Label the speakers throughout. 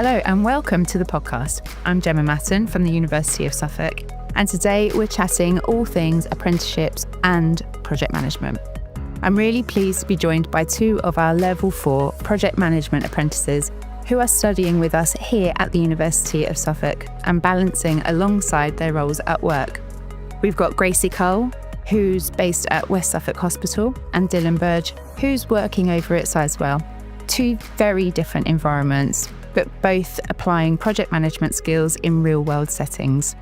Speaker 1: Hello and welcome to the podcast. I'm Gemma Matten from the University of Suffolk, and today we're chatting all things apprenticeships and project management. I'm really pleased to be joined by two of our Level 4 Project Management Apprentices who are studying with us here at the University of Suffolk and balancing alongside their roles at work. We've got Gracie Cull, who's based at West Suffolk Hospital, and Dyllon Burdge, who's working over at Sizewell. Two very different environments, but both applying project management skills in real-world settings.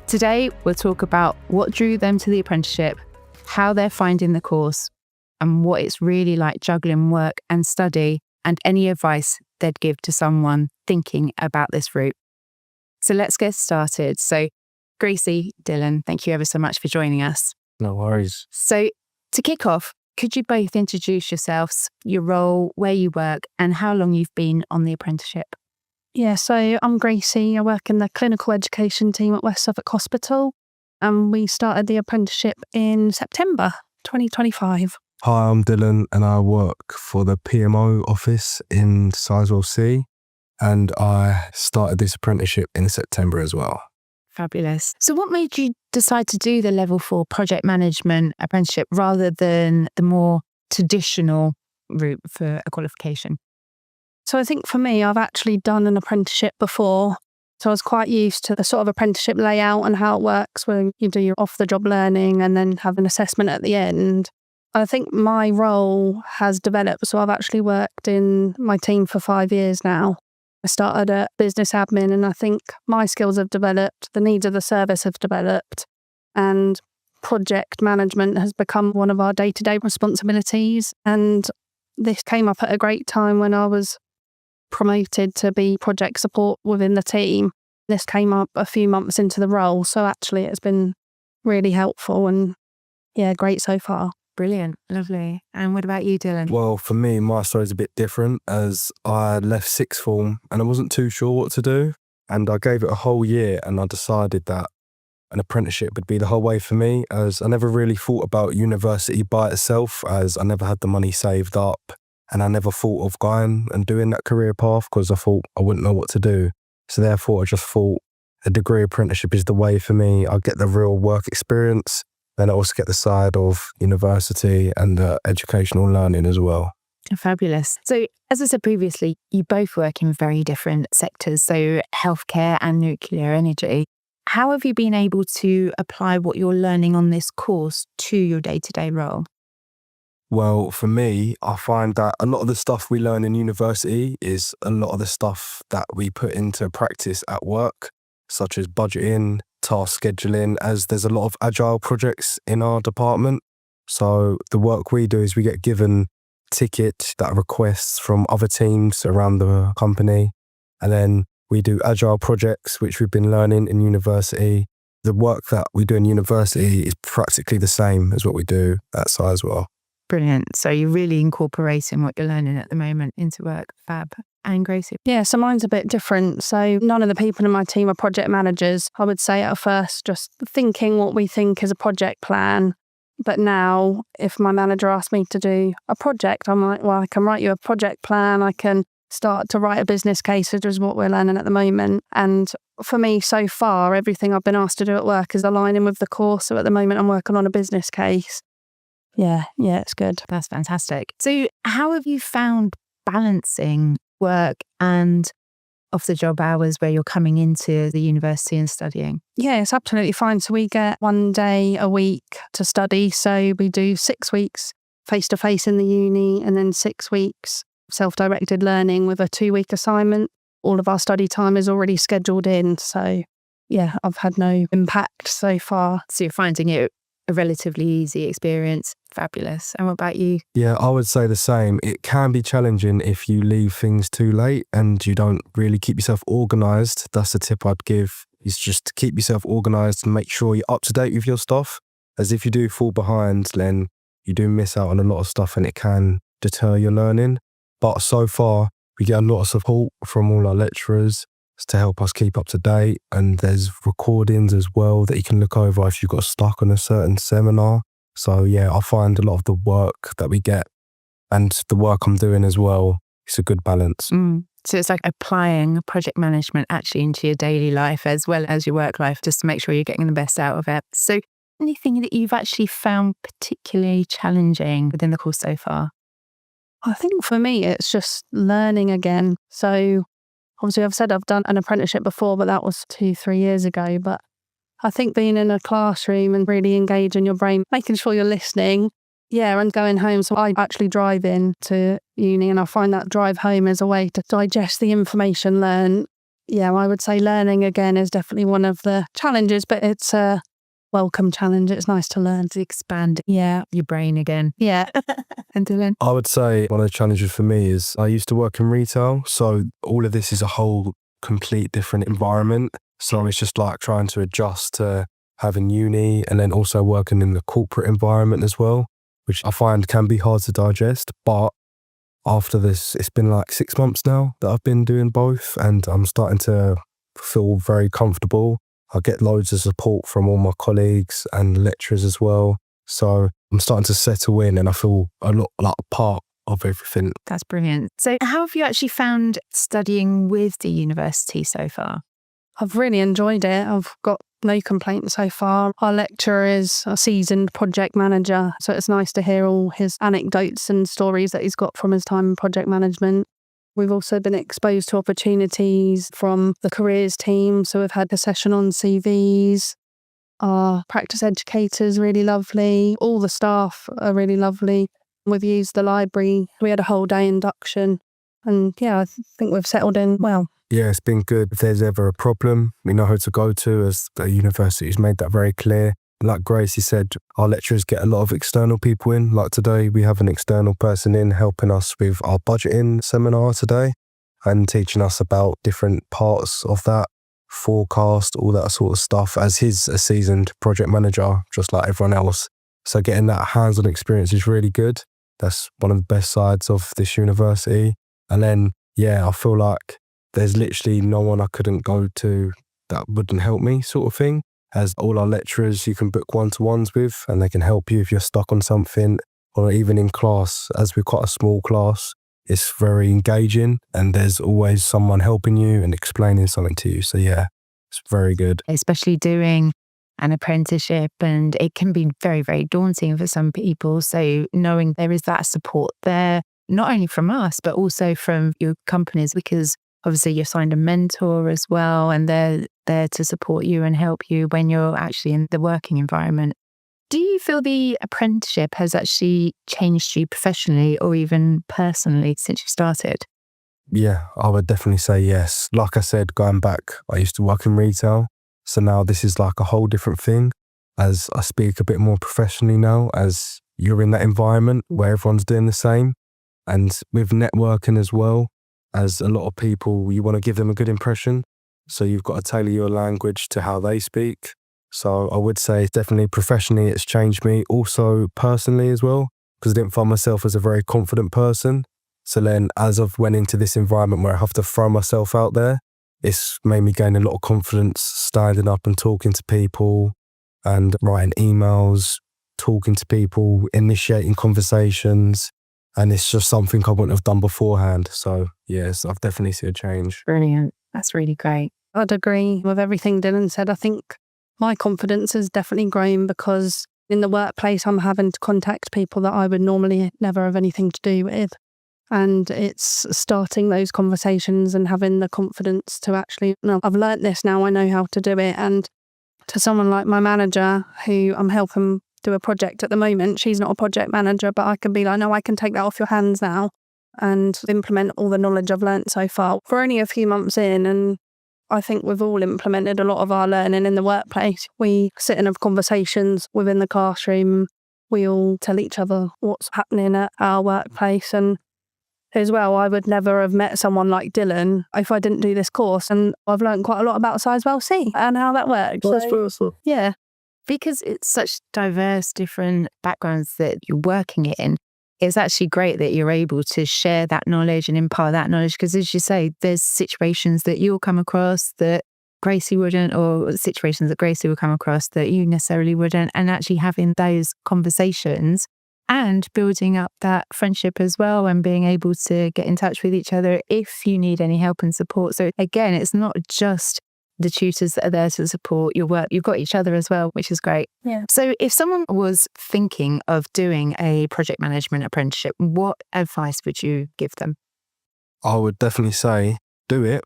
Speaker 1: Today, we'll talk about what drew them to the apprenticeship, how they're finding the course, and what it's really like juggling work and study, and any advice they'd give to someone thinking about this route. So let's get started. So Gracie, Dyllon, thank you ever so much for joining us.
Speaker 2: No worries.
Speaker 1: So to kick off, could you both introduce yourselves, your role, where you work, and how long you've been on the apprenticeship?
Speaker 3: Yeah, so I'm Gracie. I work in the clinical education team at West Suffolk Hospital, and we started the apprenticeship in September 2025.
Speaker 2: Hi, I'm Dyllon and I work for the PMO office in Sizewell C, and I started this apprenticeship in September as well.
Speaker 1: Fabulous. So what made you decide to do the Level 4 Project Management Apprenticeship rather than the more traditional route for a qualification?
Speaker 3: So I think for me, I've actually done an apprenticeship before. So I was quite used to the sort of apprenticeship layout and how it works, where you do your off-the-job learning and then have an assessment at the end. I think my role has developed. So I've actually worked in my team for 5 years now. I started at business admin, and I think my skills have developed, the needs of the service have developed, and project management has become one of our day-to-day responsibilities. And this came up at a great time when I was promoted to be project support within the team. This came up a few months into the role, so actually it's been really helpful and great so far.
Speaker 1: Brilliant, lovely. And what about you, Dyllon?
Speaker 2: Well, for me, my story's a bit different, as I left sixth form and I wasn't too sure what to do. And I gave it a whole year and I decided that an apprenticeship would be the whole way for me, as I never really thought about university by itself, as I never had the money saved up. And I never thought of going and doing that career path because I thought I wouldn't know what to do. So therefore, I just thought a degree apprenticeship is the way for me. I'll get the real work experience. Then I also get the side of university and the educational learning as well.
Speaker 1: Fabulous. So as I said previously, you both work in very different sectors, so healthcare and nuclear energy. How have you been able to apply what you're learning on this course to your day-to-day role?
Speaker 2: Well, for me, I find that a lot of the stuff we learn in university is a lot of the stuff that we put into practice at work, such as budgeting, task scheduling, as there's a lot of agile projects in our department. So the work we do is we get given tickets that are requests from other teams around the company. And then we do agile projects, which we've been learning in university. The work that we do in university is practically the same as what we do at Sizewell.
Speaker 1: Brilliant. So you're really incorporating what you're learning at the moment into work. Fab. And Gracie?
Speaker 3: Yeah, so mine's a bit different. So none of the people in my team are project managers. I would say at first just thinking what we think is a project plan. But now if my manager asks me to do a project, I'm like, well, I can write you a project plan. I can start to write a business case, which is what we're learning at the moment. And for me, so far, everything I've been asked to do at work is aligning with the course. So at the moment, I'm working on a business case. Yeah, it's good.
Speaker 1: That's fantastic. So how have you found balancing work and off-the-job hours where you're coming into the university and studying?
Speaker 3: Yeah, it's absolutely fine. So we get 1 day a week to study. So we do 6 weeks face-to-face in the uni and then 6 weeks self-directed learning with a 2-week assignment. All of our study time is already scheduled in. So yeah, I've had no impact so far.
Speaker 1: So you're finding it a relatively easy experience. Fabulous. And what about you?
Speaker 2: Yeah, I would say the same. It can be challenging if you leave things too late and you don't really keep yourself organised. That's the tip I'd give, is just to keep yourself organised and make sure you're up to date with your stuff. As if you do fall behind, then you do miss out on a lot of stuff and it can deter your learning. But so far, we get a lot of support from all our lecturers to help us keep up to date. And there's recordings as well that you can look over if you got stuck on a certain seminar. So yeah, I find a lot of the work that we get and the work I'm doing as well, it's a good balance.
Speaker 1: So it's like applying project management actually into your daily life as well as your work life, just to make sure you're getting the best out of it. So anything that you've actually found particularly challenging within the course so far?
Speaker 3: I think for me, it's just learning again. So obviously I've said I've done an apprenticeship before, but that was 2-3 years ago. But I think being in a classroom and really engaging your brain, making sure you're listening, and going home. So I actually drive in to uni, and I find that drive home is a way to digest the information learned. Yeah, I would say learning again is definitely one of the challenges, but it's a welcome challenge. It's nice to learn.
Speaker 1: To expand your brain again.
Speaker 3: Yeah.
Speaker 1: And Dylan?
Speaker 2: I would say one of the challenges for me is I used to work in retail. So all of this is a whole complete different environment. So it's just like trying to adjust to having uni and then also working in the corporate environment as well, which I find can be hard to digest. But after this, it's been like 6 months now that I've been doing both, and I'm starting to feel very comfortable. I get loads of support from all my colleagues and lecturers as well. So I'm starting to settle in and I feel a lot like a part of everything.
Speaker 1: That's brilliant. So how have you actually found studying with the university so far?
Speaker 3: I've really enjoyed it. I've got no complaints so far. Our lecturer is a seasoned project manager, so it's nice to hear all his anecdotes and stories that he's got from his time in project management. We've also been exposed to opportunities from the careers team, so we've had a session on CVs. Our practice educator's really lovely. All the staff are really lovely. We've used the library. We had a whole day induction, and I think we've settled in well.
Speaker 2: Yeah, it's been good. If there's ever a problem, we know who to go to, as the university's made that very clear. Like Gracie said, our lecturers get a lot of external people in. Like today, we have an external person in helping us with our budgeting seminar today and teaching us about different parts of that, forecast, all that sort of stuff, as he's a seasoned project manager, just like everyone else. So getting that hands-on experience is really good. That's one of the best sides of this university. And then, I feel like there's literally no one I couldn't go to that wouldn't help me, sort of thing. As all our lecturers you can book one-to-ones with, and they can help you if you're stuck on something, or even in class, as we're quite a small class, it's very engaging and there's always someone helping you and explaining something to you. So it's very good.
Speaker 1: Especially doing an apprenticeship, and it can be very, very daunting for some people. So knowing there is that support there, not only from us, but also from your companies, because obviously you've signed a mentor as well, and they're there to support you and help you when you're actually in the working environment. Do you feel the apprenticeship has actually changed you professionally or even personally since you started?
Speaker 2: Yeah, I would definitely say yes. Like I said, going back, I used to work in retail. So now this is like a whole different thing, as I speak a bit more professionally now, as you're in that environment where everyone's doing the same. And with networking as well, as a lot of people, you want to give them a good impression. So you've got to tailor your language to how they speak. So I would say definitely professionally it's changed me. Also personally as well, because I didn't find myself as a very confident person. So then as I've went into this environment where I have to throw myself out there, it's made me gain a lot of confidence, standing up and talking to people and writing emails, talking to people, initiating conversations. And it's just something I wouldn't have done beforehand. So yes, I've definitely seen a change.
Speaker 1: Brilliant. That's really great.
Speaker 3: I'd agree with everything Dylan said. I think my confidence has definitely grown because in the workplace, I'm having to contact people that I would normally never have anything to do with. And it's starting those conversations and having the confidence to actually, no, I've learnt this now, I know how to do it. And to someone like my manager, who I'm helping do a project at the moment, she's not a project manager, but I can be like, no, I can take that off your hands now and implement all the knowledge I've learnt so far. We're only a few months in, and I think we've all implemented a lot of our learning in the workplace. We sit and have conversations within the classroom. We all tell each other what's happening at our workplace. And as well, I would never have met someone like Dylan if I didn't do this course. And I've learned quite a lot about Sizewell C and how that works.
Speaker 2: That's awesome.
Speaker 3: Yeah.
Speaker 1: Because it's such diverse, different backgrounds that you're working in, it's actually great that you're able to share that knowledge and impart that knowledge. Because as you say, there's situations that you'll come across that Gracie wouldn't, or situations that Gracie will come across that you necessarily wouldn't. And actually having those conversations and building up that friendship as well, and being able to get in touch with each other if you need any help and support. So again, it's not just the tutors that are there to support your work. You've got each other as well, which is great.
Speaker 3: Yeah.
Speaker 1: So if someone was thinking of doing a project management apprenticeship, what advice would you give them?
Speaker 2: I would definitely say do it,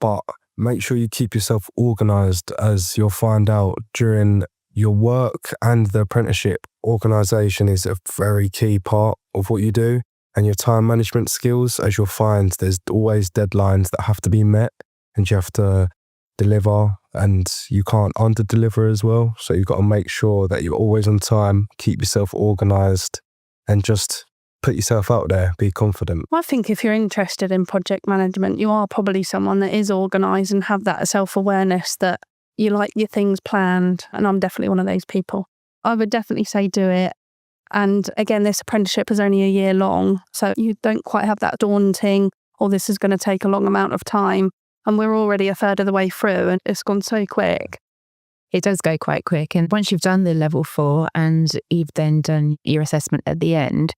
Speaker 2: but make sure you keep yourself organised, as you'll find out during your work and the apprenticeship. Organisation is a very key part of what you do, and your time management skills, as you'll find there's always deadlines that have to be met and you have to deliver, and you can't under-deliver as well. So you've got to make sure that you're always on time, keep yourself organised, and just put yourself out there, be confident.
Speaker 3: I think if you're interested in project management, you are probably someone that is organised and have that self-awareness that you like your things planned. And I'm definitely one of those people. I would definitely say do it. And again, this apprenticeship is only a year long, so you don't quite have that daunting, oh, this is going to take a long amount of time. And we're already a third of the way through and it's gone so quick.
Speaker 1: It does go quite quick. And once you've done the level 4 and you've then done your assessment at the end,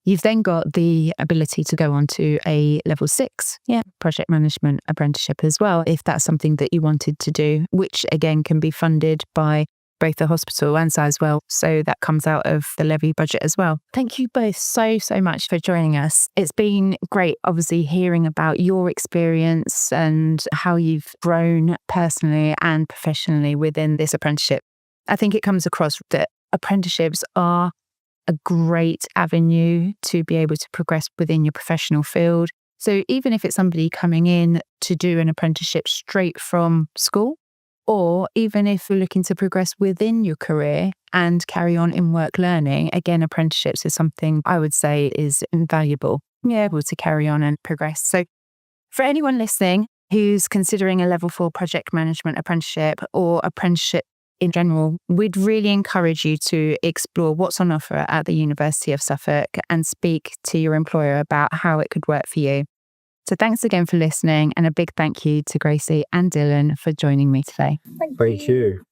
Speaker 1: you've then got the ability to go on to a level 6 project management apprenticeship as well, if that's something that you wanted to do, which again can be funded by both the hospital and Sizewell. So that comes out of the levy budget as well. Thank you both so much for joining us. It's been great, obviously, hearing about your experience and how you've grown personally and professionally within this apprenticeship. I think it comes across that apprenticeships are a great avenue to be able to progress within your professional field. So even if it's somebody coming in to do an apprenticeship straight from school, or even if you're looking to progress within your career and carry on in work learning, again, apprenticeships is something I would say is invaluable, able to carry on and progress. So for anyone listening who's considering a level 4 project management apprenticeship or apprenticeship in general, we'd really encourage you to explore what's on offer at the University of Suffolk and speak to your employer about how it could work for you. So thanks again for listening, and a big thank you to Gracie and Dyllon for joining me today.
Speaker 2: Thank you.